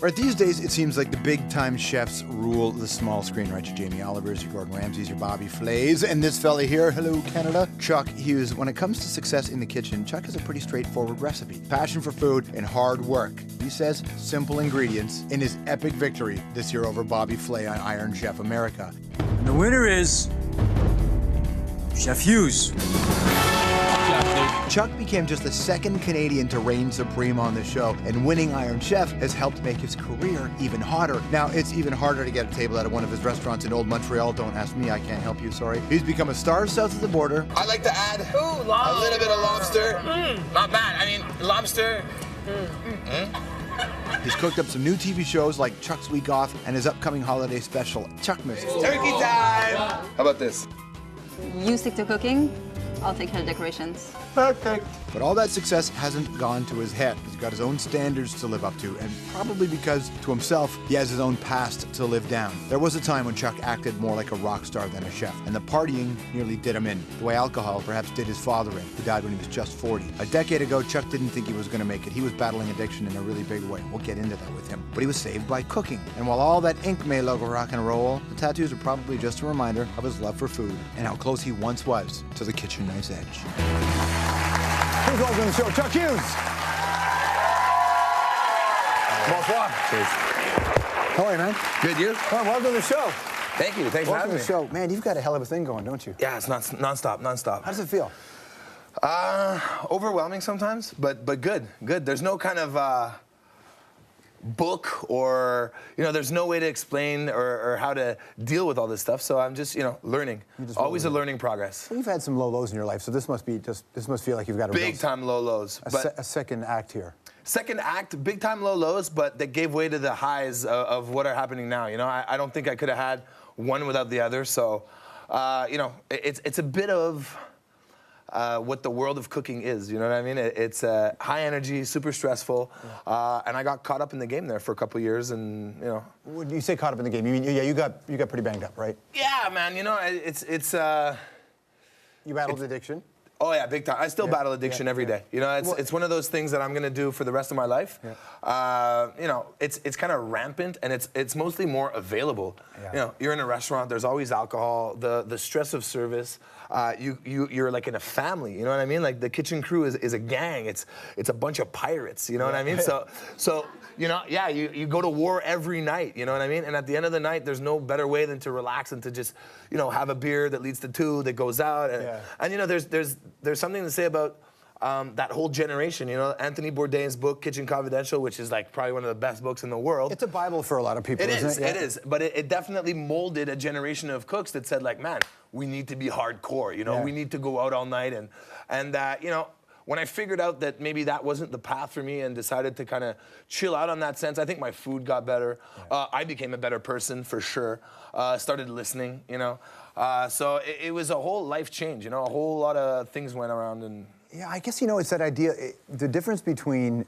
Right, these days, it seems like the big-time chefs rule the small screen, right? Your Jamie Olivers, your Gordon Ramsays, your Bobby Flays, and this fella here, hello, Canada, Chuck Hughes. When it comes to success in the kitchen, Chuck has a pretty straightforward recipe. Passion for food and hard work. He says simple ingredients in his epic victory this year over Bobby Flay on Iron Chef America. And the winner is Chef Hughes. Chuck became just the second Canadian to reign supreme on the show, and winning Iron Chef has helped make his career even hotter. Now, it's even harder to get a table out of one of his restaurants in Old Montreal. Don't ask me, I can't help you, sorry. He's become a star south of the border. I like to add a little bit of lobster. Not bad. I mean, lobster. He's cooked up some new TV shows like Chuck's Week Off and his upcoming holiday special, Chuckmas. Turkey time! How about this? You stick to cooking, I'll take care of decorations. Perfect. But all that success hasn't gone to his head. He's got his own standards to live up to, and probably because, to himself, he has his own past to live down. There was a time when Chuck acted more like a rock star than a chef, and the partying nearly did him in, the way alcohol perhaps did his father in, who died when he was just 40. A decade ago, Chuck didn't think he was going to make it. He was battling addiction in a really big way. We'll get into that with him. But he was saved by cooking. And while all that ink may look rock and roll, the tattoos are probably just a reminder of his love for food and how close he once was to the kitchen knife's edge. Please welcome to the show, Chuck Hughes. Bonsoir. Cheers. How are you, man? Good, you? Well, welcome to the show. Thank you. Thanks for Welcome having to the me. show. Man, you've got a hell of a thing going, don't you? Yeah, it's non-stop. How does it feel? Overwhelming sometimes, but good. There's no kind of book or, there's no way to explain or how to deal with all this stuff. So I'm just, learning. Always a learning progress. Well, you've had some low lows in your life, so this must feel like you've got a Big time low lows. a second act here. Second act, big time low lows, but that gave way to the highs of what are happening now. I don't think I could have had one without the other. So, it's a bit of what the world of cooking is, you know what I mean? It's high energy, super stressful, and I got caught up in the game there for a couple of years, and When you say caught up in the game, you mean you got pretty banged up, right? Yeah, man. It's. You battled addiction. Oh yeah, big time. I still battle addiction every day. It's one of those things that I'm gonna do for the rest of my life. Yeah. It's kind of rampant, and it's mostly more available. Yeah. You're in a restaurant. There's always alcohol. The stress of service. You're like in a family. You know what I mean? Like the kitchen crew is a gang. It's a bunch of pirates. You know what I mean? So. You go to war every night, you know what I mean? And at the end of the night, there's no better way than to relax and to just, have a beer that leads to two, that goes out. And there's something to say about that whole generation, Anthony Bourdain's book, Kitchen Confidential, which is like probably one of the best books in the world. It's a Bible for a lot of people, isn't it? It is. But it definitely molded a generation of cooks that said, like, man, we need to be hardcore, we need to go out all night. And when I figured out that maybe that wasn't the path for me and decided to kind of chill out on that sense, I think my food got better. I became a better person for sure. Started listening, So it was a whole life change, a whole lot of things went around. And yeah, I guess, it's that idea, the difference between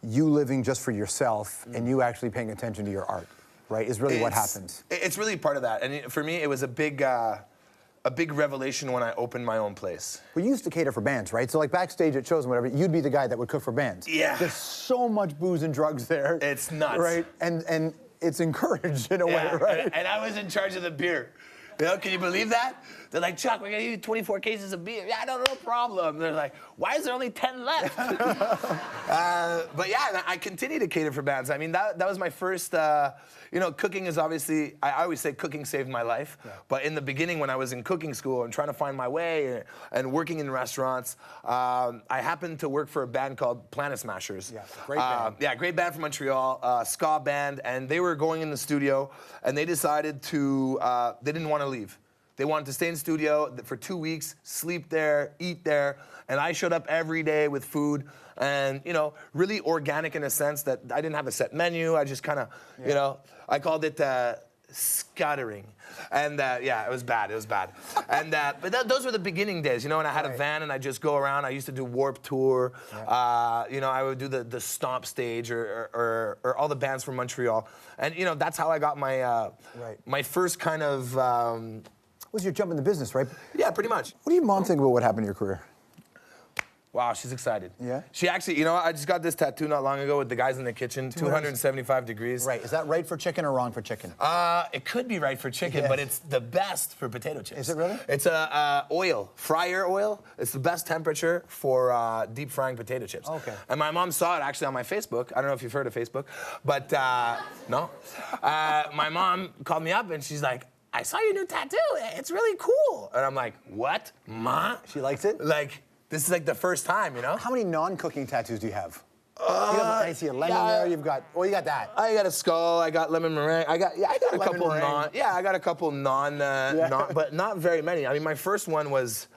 you living just for yourself and you actually paying attention to your art, right, is really what happens. It's really part of that. And for me, it was a big revelation when I opened my own place. We used to cater for bands, right? So like backstage at shows and whatever, you'd be the guy that would cook for bands. Yeah. There's so much booze and drugs there. It's nuts. Right? And it's encouraged in a way, right? And I was in charge of the beer. Can you believe that? They're like, Chuck, we're gonna give you 24 cases of beer. Yeah, no problem. They're like, why is there only 10 left? But yeah, I continue to cater for bands. I mean, that was my first, cooking is obviously, I always say cooking saved my life. Yeah. But in the beginning when I was in cooking school and trying to find my way and working in restaurants, I happened to work for a band called Planet Smashers. Yeah, great band. Great band from Montreal, ska band, and they were going in the studio and they decided to, they didn't want to leave. They wanted to stay in studio for 2 weeks, sleep there, eat there, and I showed up every day with food and, really organic in a sense that I didn't have a set menu. I just kind of, I called it scattering. And it was bad. And but those were the beginning days, and I had a van and I just go around. I used to do Warped Tour. Yeah. I would do the Stomp stage or all the bands from Montreal. And that's how I got my my first kind of was your jump in the business, right? Yeah, pretty much. What do your mom think about what happened to your career? Wow, she's excited. Yeah? She actually, you know, I just got this tattoo not long ago with the guys in the kitchen, 275 degrees. Right. Is that right for chicken or wrong for chicken? It could be right for chicken, but it's the best for potato chips. Is it really? It's a fryer oil. It's the best temperature for deep frying potato chips. Okay. And my mom saw it actually on my Facebook. I don't know if you've heard of Facebook, but no. My mom called me up and she's like, I saw your new tattoo. It's really cool. And I'm like, what, Ma? She likes it? Like, this is like the first time, you know? How many non-cooking tattoos do you have? I see a lemon there. You've got, you got that. I got a skull. I got lemon meringue. I got a couple meringue. I got a couple non, but not very many. I mean, my first one was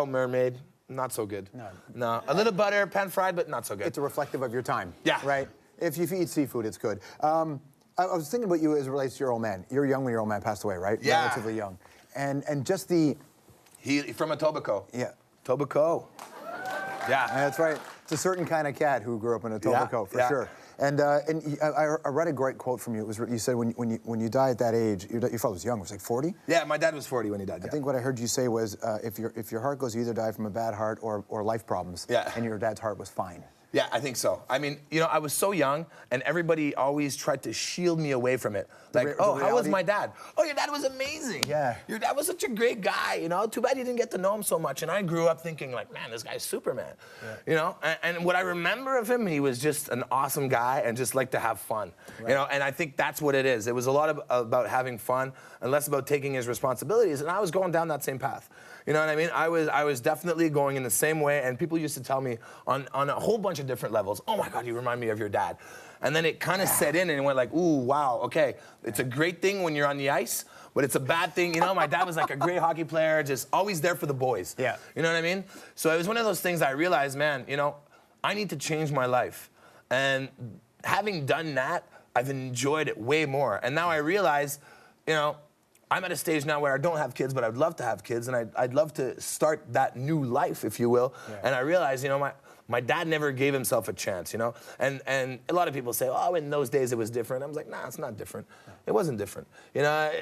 mermaid. Not so good. No. A little butter, pan fried, but not so good. It's a reflective of your time. Yeah. Right? If you eat seafood, it's good. I was thinking about you as it relates to your old man. You were young when your old man passed away, right? Yeah. Relatively young. And just the... He from Etobicoke. Yeah. Etobicoke. Yeah. That's right. It's a certain kind of cat who grew up in Etobicoke, for sure. And I read a great quote from you. It was you said when you die at that age, your father was young. It was like 40. Yeah, my dad was 40 when he died. I think what I heard you say was if your heart goes, you either die from a bad heart or life problems. Yeah. And your dad's heart was fine. Yeah, I think so. I mean, you know, I was so young, and everybody always tried to shield me away from it. Like, how was my dad? Oh, your dad was amazing. Yeah. Your dad was such a great guy, you know? Too bad you didn't get to know him so much. And I grew up thinking, like, man, this guy's Superman. Yeah. You know? And what I remember of him, he was just an awesome guy and just liked to have fun. Right. You know? And I think that's what it is. It was a lot about having fun and less about taking his responsibilities. And I was going down that same path. You know what I mean? I was definitely going in the same way, and people used to tell me on a whole bunch of different levels, oh my God, you remind me of your dad. And then it kind of set in and it went like, ooh, wow, okay. It's a great thing when you're on the ice, but it's a bad thing. You know, my dad was like a great hockey player, just always there for the boys. Yeah. You know what I mean? So it was one of those things I realized, man, you know, I need to change my life. And having done that, I've enjoyed it way more. And now I realize, you know, I'm at a stage now where I don't have kids, but I'd love to have kids, and I'd love to start that new life, if you will. Yeah. And I realized, you know, my dad never gave himself a chance, you know? And a lot of people say, oh, in those days it was different. I was like, nah, it's not different. It wasn't different. You know,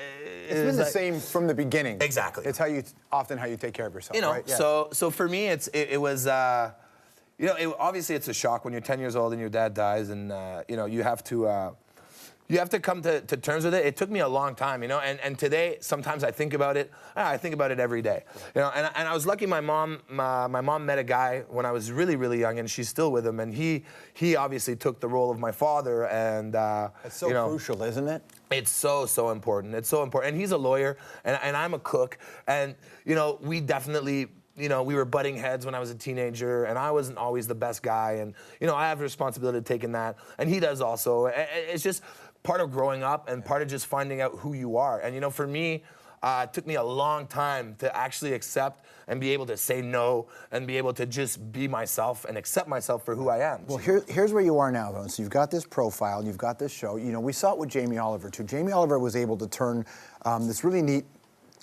it's been the same from the beginning. Exactly. It's often how you take care of yourself, you know, right? Yeah. So for me, it was, you know, obviously it's a shock when you're 10 years old and your dad dies, and, you know, you have to come to terms with it. It took me a long time, you know, and today, sometimes I think about it. I think about it every day, you know, and I was lucky my mom met a guy when I was really, really young, and she's still with him, and he obviously took the role of my father, and, it's so crucial, isn't it? It's so important. It's so important. And he's a lawyer, and I'm a cook, and, you know, we definitely, you know, we were butting heads when I was a teenager, and I wasn't always the best guy, and, you know, I have a responsibility to taking that, and he does also. It's just part of growing up and part of just finding out who you are. And, you know, for me, it took me a long time to actually accept and be able to say no and be able to just be myself and accept myself for who I am. Well, here's where you are now, though. So you've got this profile, you've got this show. You know, we saw it with Jamie Oliver, too. Jamie Oliver was able to turn this really neat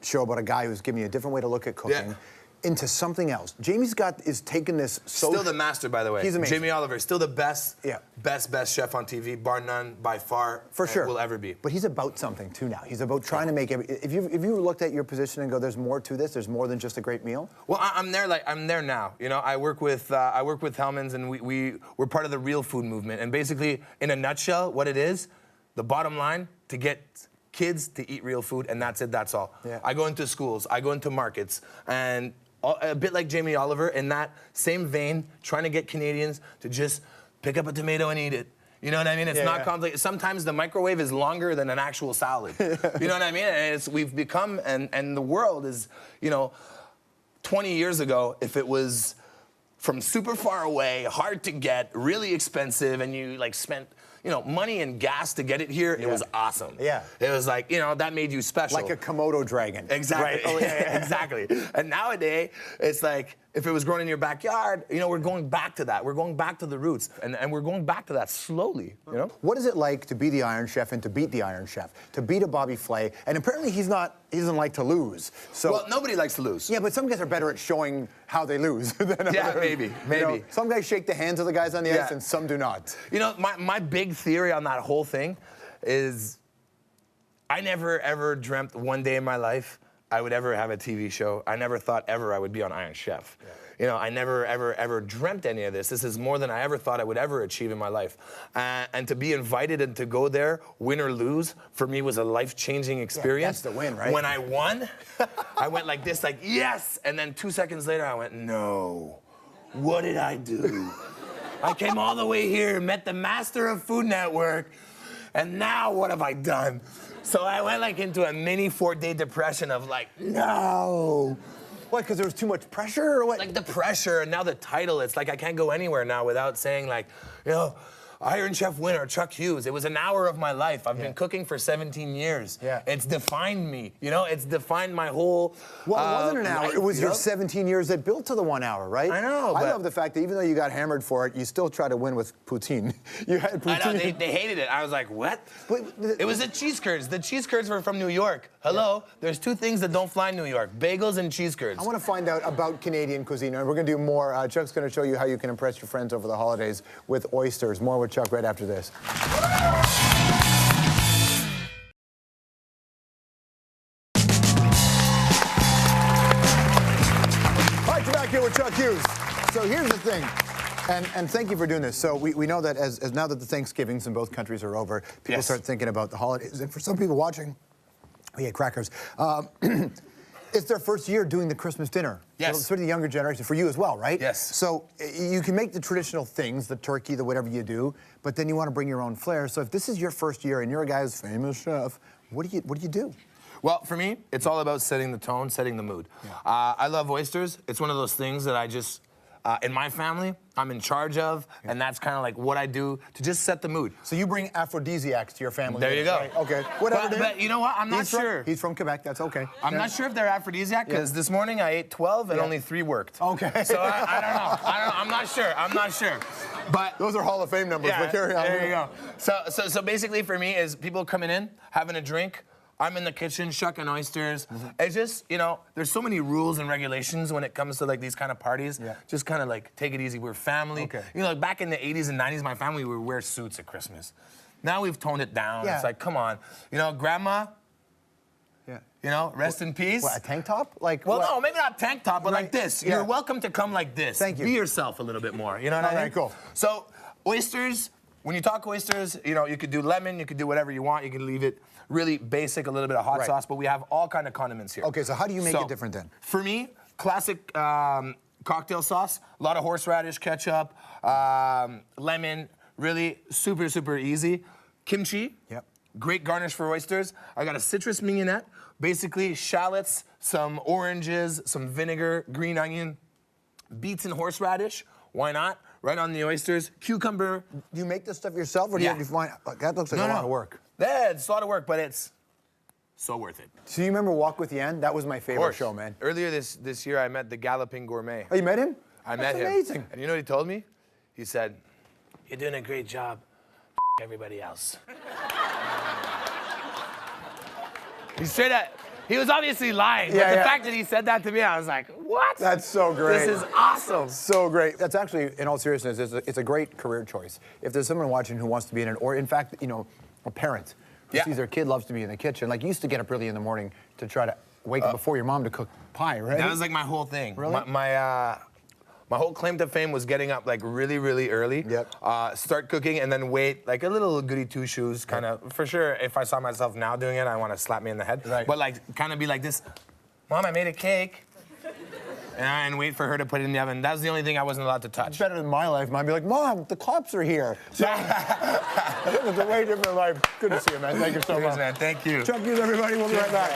show about a guy who's giving you a different way to look at cooking into something else. Jamie's is taking this so... Still the master, by the way. He's amazing. Jamie Oliver, still the best, yeah. best chef on TV, bar none, by far. For sure. Will ever be. But he's about something, too, now. He's about trying to make it... If you looked at your position and go, there's more to this, there's more than just a great meal? Well, I'm there now. You know, I work with Hellman's, and we're part of the real food movement. And basically, in a nutshell, what it is, the bottom line, to get kids to eat real food, and that's it, that's all. Yeah. I go into schools, I go into markets, and a bit like Jamie Oliver, in that same vein, trying to get Canadians to just pick up a tomato and eat it. You know what I mean? It's not complicated. Sometimes the microwave is longer than an actual salad. You know what I mean? And we've become, and the world is, you know, 20 years ago, if it was from super far away, hard to get, really expensive, and you like spent, you know, money and gas to get it here, it was awesome. Yeah. It was like, you know, that made you special. Like a Komodo dragon. Exactly. Right? Oh, yeah. Exactly. And nowadays, it's like, if it was grown in your backyard, you know, we're going back to that. We're going back to the roots. And we're going back to that slowly, you know? What is it like to be the Iron Chef and to beat the Iron Chef? To beat a Bobby Flay? And apparently he doesn't like to lose. So, well, nobody likes to lose. Yeah, but some guys are better at showing how they lose than others. Maybe. You know, some guys shake the hands of the guys on the ice and some do not. You know, my big theory on that whole thing is I never, ever dreamt one day in my life I would ever have a TV show. I never thought ever I would be on Iron Chef. Yeah. you know, I never, ever dreamt any of this. This is more than I ever thought I would ever achieve in my life. And to be invited and to go there, win or lose, for me was a life-changing experience. Yeah, that's the win, right? When I won, I went like this, like, yes! And then 2 seconds later, I went, no. What did I do? I came all the way here, met the master of Food Network, and now what have I done? So I went like into a mini 4-day depression of like, no. What, because there was too much pressure or what? Like the pressure and now the title, it's like I can't go anywhere now without saying like, you know, Iron Chef winner, Chuck Hughes. It was an hour of my life. I've been cooking for 17 years. Yeah. It's defined me, you know? It's defined my whole Well, it wasn't an hour. life, It was you your know? 17 years that built to the 1 hour, right? I know, I but- love the fact that even though you got hammered for it, you still try to win with poutine. You had poutine. I know, they hated it. I was like, what? But It was the cheese curds. The cheese curds were from New York. Hello? There's two things that don't fly in New York, bagels and cheese curds. I want to find out about Canadian cuisine, and we're going to do more. Chuck's going to show you how you can impress your friends over the holidays with oysters. More with Chuck right after this. All right, you're back here with Chuck Hughes. So here's the thing, and thank you for doing this. So we know that as now that the Thanksgivings in both countries are over, people Yes. start thinking about the holidays. And for some people watching, we ate crackers. It's their first year doing the Christmas dinner. Yes. So sort of the younger generation, for you as well, right? Yes. So you can make the traditional things, the turkey, the whatever you do, but then you want to bring your own flair. So if this is your first year and you're a guy who's famous chef, what do you do? Well, for me, it's all about setting the tone, setting the mood. Yeah. I love oysters. It's one of those things that I just, in my family, I'm in charge of, and that's kind of like what I do to just set the mood. So you bring aphrodisiacs to your family. There you go. Right? Okay. Whatever. But you know what? I'm not sure. He's from Quebec. That's okay. I'm not sure if they're aphrodisiac, because this morning I ate 12 and only 3 worked. Okay. So I don't know. I'm not sure. I'm not sure. But Those are Hall of Fame numbers. But carry on. there you go. So basically for me is people coming in, having a drink. I'm in the kitchen shucking oysters. It's just, you know, there's so many rules and regulations when it comes to like these kind of parties. Yeah. Just kind of like take it easy. We're family. Okay. You know, like back in the 80s and 90s, my family would wear suits at Christmas. Now we've toned it down. Yeah. It's like, come on. You know, grandma, Yeah. you know, rest in peace. What, a tank top? Like Well, what? no, maybe not tank top, but Right. like this. Yeah. You're welcome to come like this. Thank you. Be yourself a little bit more. You know what I All mean? right, cool. So, oysters, when you talk oysters, you know, you could do lemon, you could do whatever you want. You can leave it really basic, a little bit of hot Right. sauce, but we have all kind of condiments here. Okay, so how do you make it different then? For me, classic cocktail sauce, a lot of horseradish, ketchup, lemon, really super, super easy. Kimchi. Yep. Great garnish for oysters. I got a citrus mignonette, basically shallots, some oranges, some vinegar, green onion, beets and horseradish. Why not? Right on the oysters. Cucumber. Do you make this stuff yourself, or do Yeah. you find that looks like a lot of work? Yeah, it's a lot of work, but it's so worth it. So you remember Walk with Yan? That was my favorite show, man. Earlier this year, I met the Galloping Gourmet. Oh, you met him? I That's met him. amazing. And you know what he told me? He said, "You're doing a great job. Everybody else." He said that. He was obviously lying. Yeah, but the yeah. fact that he said that to me, I was like, what? That's so great. This is awesome. So great. That's actually, in all seriousness, it's a great career choice. If there's someone watching who wants to be in it, or in fact, you know, a parent who sees their kid loves to be in the kitchen, like you used to get up early in the morning to try to wake up before your mom to cook pie, right? That was like my whole thing. Really? My whole claim to fame was getting up like really, really early. Yep. Start cooking and then wait like a little goody two shoes kind of. For sure, if I saw myself now doing it, I want to slap me in the head. Right. But like kind of be like this, Mom, I made a cake. And wait for her to put it in the oven. That was the only thing I wasn't allowed to touch. Better than my life. Might be like, Mom, the cops are here. So, it was a way different life. Good to see you, man. Thank you so Cheers, much. man. Thank you. Chuck Hughes, everybody. We'll be right back.